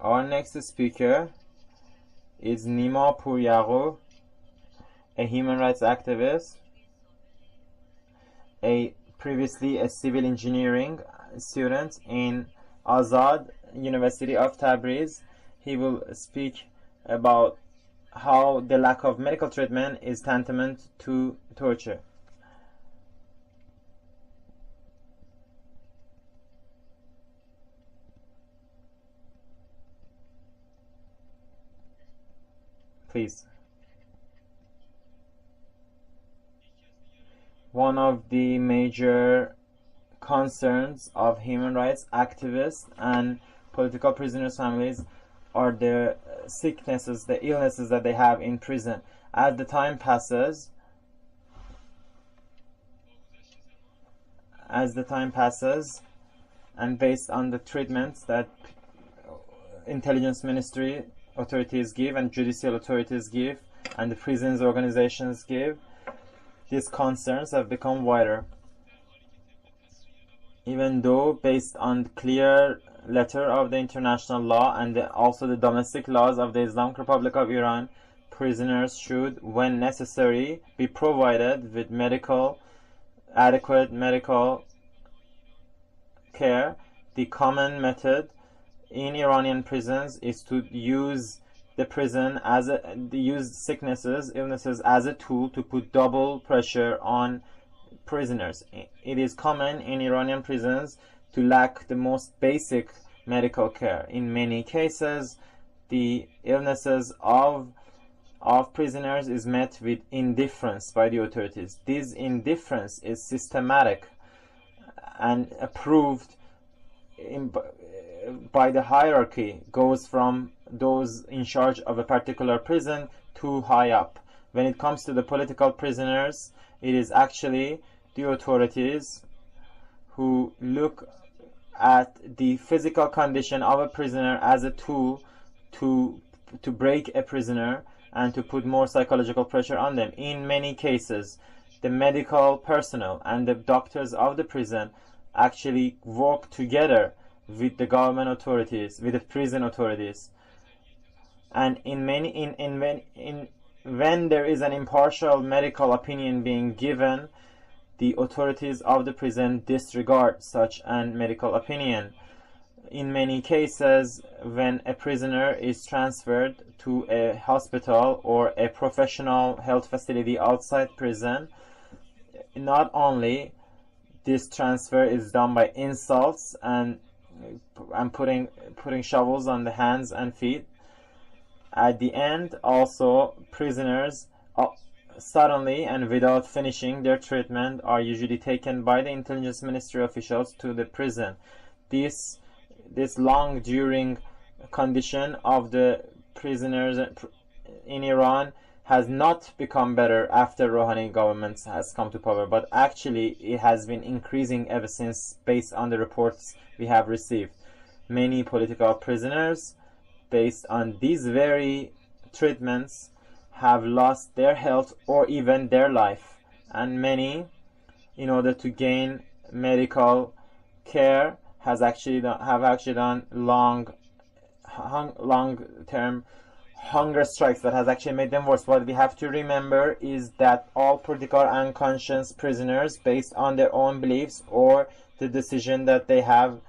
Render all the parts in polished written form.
Our next speaker is Nima Pooryaghoob, a human rights activist, previously a civil engineering student in Azad University of Tabriz. He will speak about how the lack of medical treatment is tantamount to torture. Please. One of the major concerns of human rights activists and political prisoners' families are the sicknesses, the illnesses that they have in prison. As the time passes, and based on the treatments that intelligence ministry authorities give and judicial authorities give and the prisons organizations give, these concerns have become wider. Even though based on the clear letter of the international law and also the domestic laws of the Islamic Republic of Iran, prisoners should, when necessary, be provided with adequate medical care. The common method in Iranian prisons is to use the prison use sicknesses, illnesses as a tool to put double pressure on prisoners. It is common in Iranian prisons to lack the most basic medical care. In many cases, the illnesses of prisoners is met with indifference by the authorities. This indifference is systematic and approved by the hierarchy, goes from those in charge of a particular prison to high up. When it comes to the political prisoners, it is actually the authorities who look at the physical condition of a prisoner as a tool to break a prisoner and to put more psychological pressure on them. In many cases, the medical personnel and the doctors of the prison actually work together with the government authorities, with the prison authorities. And when there is an impartial medical opinion being given, the authorities of the prison disregard such an medical opinion. In many cases, when a prisoner is transferred to a hospital or a professional health facility outside prison, not only this transfer is done by insults and putting shovels on the hands and feet. At the end, also, prisoners suddenly and without finishing their treatment are usually taken by the intelligence ministry officials to the prison. This long during condition of the prisoners in Iran has not become better after Rouhani government has come to power, but actually it has been increasing ever since, based on the reports we have received. Many political prisoners, based on these very treatments, have lost their health or even their life, and many, in order to gain medical care, have actually done long-term hunger strikes that has actually made them worse. What we have to remember is that all political unconscious prisoners, based on their own beliefs or the decision that they have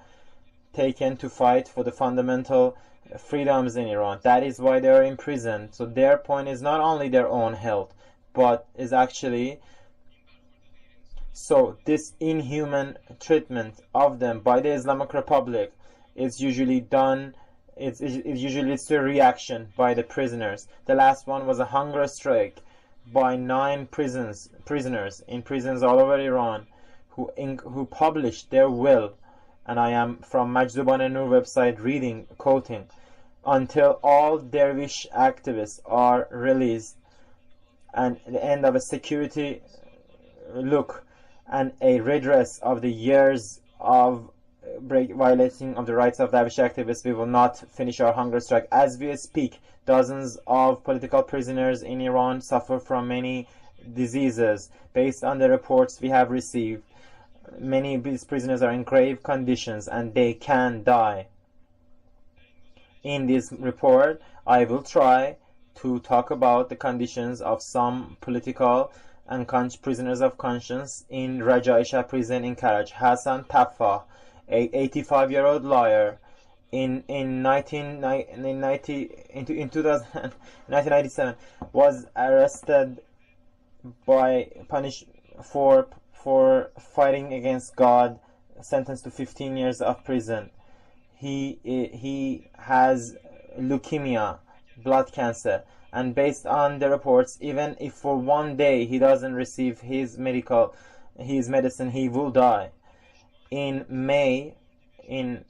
taken to fight for the fundamental freedoms in Iran, that is why they are in prison. So their point is not only their own health, but is actually, so this inhuman treatment of them by the Islamic Republic is usually done. It usually leads to a reaction by the prisoners. The last one was a hunger strike by 9 prisoners in prisons all over Iran who published their will, and I am from Majzuban Nur website quoting, until all dervish activists are released and the end of a security look and a redress of the years of violating of the rights of dervish activists, we will not finish our hunger strike. As we speak, dozens of political prisoners in Iran suffer from many diseases. Based on the reports we have received, many of these prisoners are in grave conditions and they can die. In this report, I will try to talk about the conditions of some political and prisoners of conscience in Rajai Shah prison in Karaj. Hassan Taffah, a 85-year-old lawyer, in 1997 was arrested for fighting against God, sentenced to 15 years of prison. He has leukemia, blood cancer, and based on the reports, even if for one day he doesn't receive his medicine, he will die. In May in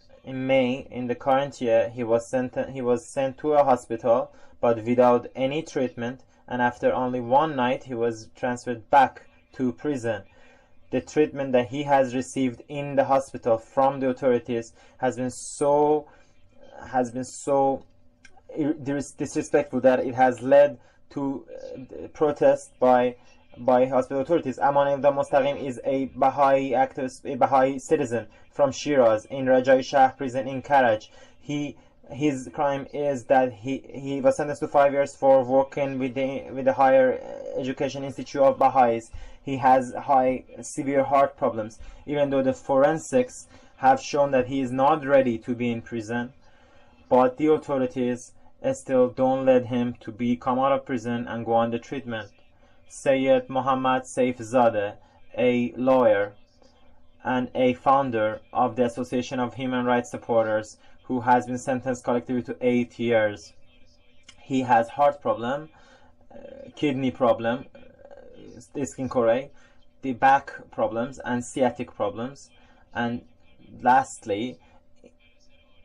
the current year, he was sent to a hospital, but without any treatment, and after only one night he was transferred back to prison. The treatment that he has received in the hospital from the authorities has been so disrespectful that it has led to protest by hospital authorities. Aman Imdad Mustaqim is a Baha'i activist, a Baha'i citizen from Shiraz in Rajai Shah prison in Karaj. His crime is that he was sentenced to 5 years for working with the higher education institute of Baha'is. He has severe heart problems, even though the forensics have shown that he is not ready to be in prison, but the authorities still don't let him to come out of prison and go on the treatment. Sayyid Muhammad Saifzadeh, a lawyer and a founder of the Association of Human Rights Supporters, who has been sentenced collectively to 8 years. He has heart problem, kidney problem, skin core, the back problems, and sciatic problems. And lastly,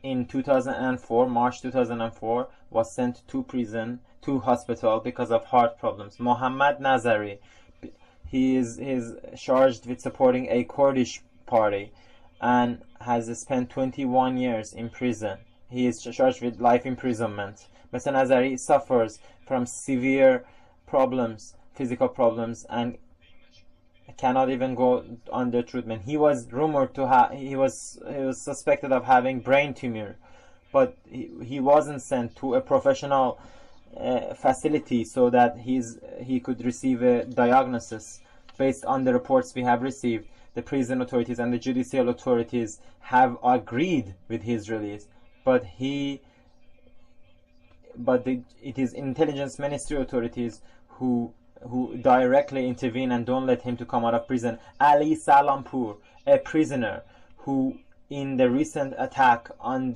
in 2004, March 2004, was sent to hospital because of heart problems. Mohammad Nazari, he is charged with supporting a Kurdish party and has spent 21 years in prison. He is charged with life imprisonment. Mr. Nazari suffers from severe problems, physical problems, and cannot even go under treatment. He was rumored to he was suspected of having brain tumor, but he wasn't sent to a professional facility so that he could receive a diagnosis. Based on the reports we have received, the prison authorities and the judicial authorities have agreed with his release, but it is intelligence ministry authorities who directly intervene and don't let him to come out of prison. Ali Salampur, a prisoner who in the recent attack in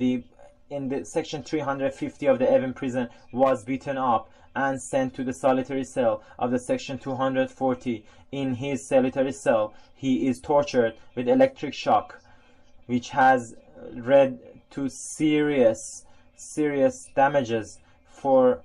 the section 350 of the Evin prison was beaten up and sent to the solitary cell of the section 240. In his solitary cell, he is tortured with electric shock, which has led to serious damages. One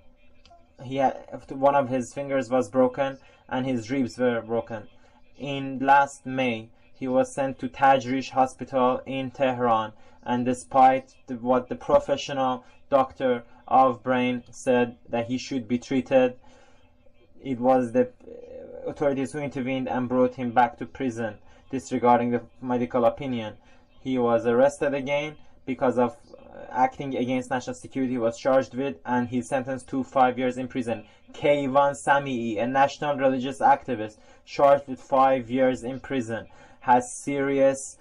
of his fingers was broken and his ribs were broken. In last May, he was sent to Tajrish Hospital in Tehran, and despite what the professional doctor of brain said that he should be treated, it was the authorities who intervened and brought him back to prison, disregarding the medical opinion. He was arrested again because of acting against national security. He was charged with, and he's sentenced to 5 years in prison. Kayvan Samii, a national religious activist, charged with 5 years in prison, has serious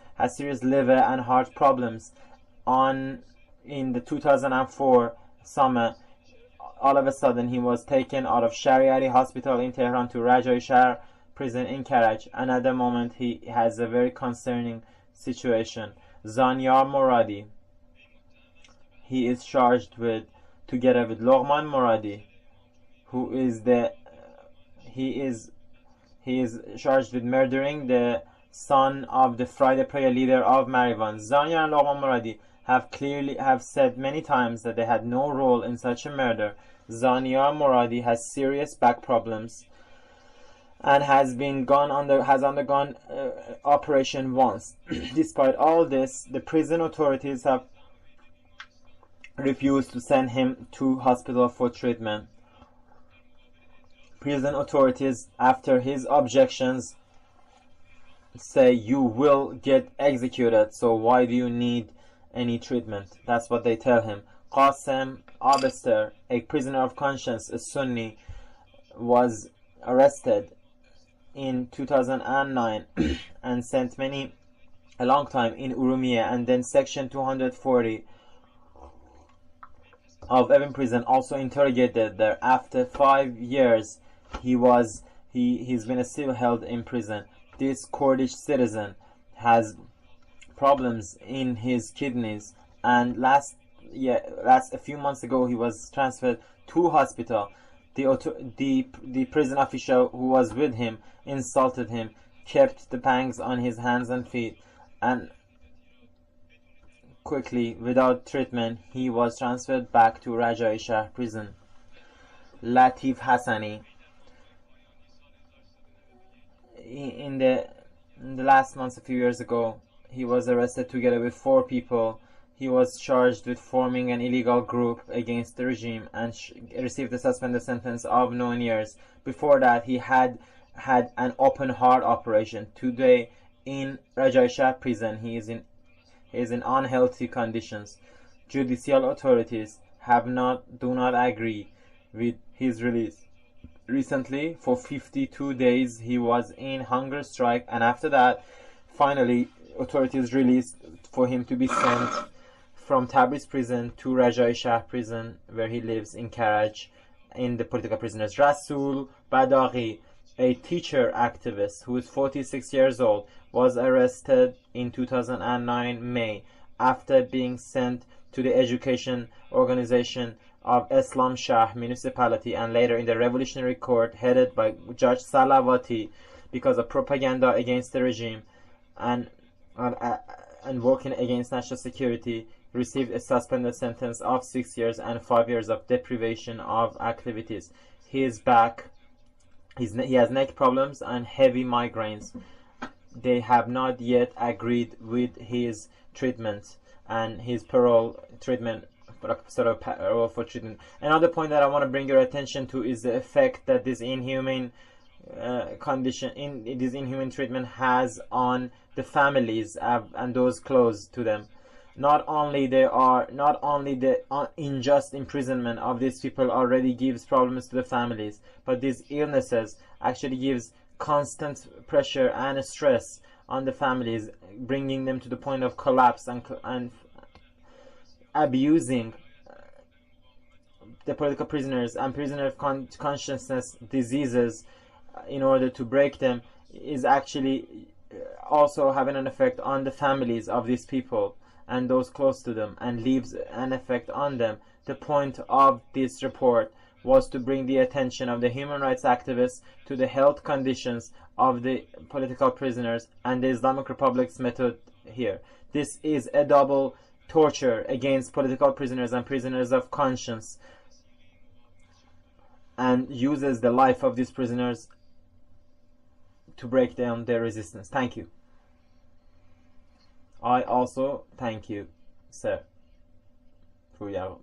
liver and heart problems. In the 2004 summer, all of a sudden he was taken out of Shariati Hospital in Tehran to Rajai Shah prison in Karaj, and at the moment he has a very concerning situation. Zanyar Moradi, he is charged with, together with Loghman Moradi, who is he is charged with murdering the son of the Friday prayer leader of Marivan. Zanyar and Loghman Moradi have said many times that they had no role in such a murder. Zanyar Moradi has serious back problems and has undergone operation once. Despite all this, the prison authorities have refused to send him to hospital for treatment. Prison authorities, after his objections, say you will get executed, so why do you need any treatment? That's what they tell him. Qasem Abester, a prisoner of conscience, a Sunni, was arrested in 2009 and spent a long time in Urumia, and then section 240 of Evin prison also interrogated there. After 5 years he's been still held in prison. This Kurdish citizen has problems in his kidneys, and last a few months ago he was transferred to hospital. The prison official who was with him insulted him, kept the pangs on his hands and feet, and quickly, without treatment, he was transferred back to Rajai Shah prison. Latif Hassani, in the last months, a few years ago, he was arrested together with 4 people. He was charged with forming an illegal group against the regime and received a suspended sentence of 9 years. Before that, he had an open heart operation. Today, in Rajai Shah prison, he is in unhealthy conditions. Judicial authorities do not agree with his release. Recently, for 52 days, he was in hunger strike, and after that, finally, authorities released for him to be sent from Tabriz prison to Rajai Shah prison, where he lives in Karaj, in the political prisoners. Rasul Badaghi, a teacher activist who is 46 years old, was arrested in 2009 May after being sent to the education organization of Islam Shah municipality and later in the revolutionary court headed by Judge Salawati because of propaganda against the regime and working against national security. Received a suspended sentence of 6 years and 5 years of deprivation of activities. He is back. He has neck problems and heavy migraines. They have not yet agreed with his treatment and his parole treatment, parole for treatment. Another point that I want to bring your attention to is the effect that this inhumane this inhuman treatment has on the families and those close to them. Not only the unjust imprisonment of these people already gives problems to the families, but these illnesses actually gives constant pressure and stress on the families, bringing them to the point of collapse and abusing the political prisoners and prisoner of consciousness diseases in order to break them is actually also having an effect on the families of these people and those close to them, and leaves an effect on them. The point of this report was to bring the attention of the human rights activists to the health conditions of the political prisoners and the Islamic Republic's method here. This is a double torture against political prisoners and prisoners of conscience, and uses the life of these prisoners to break down their resistance. Thank you. I also thank you, sir. Pooryaqoub.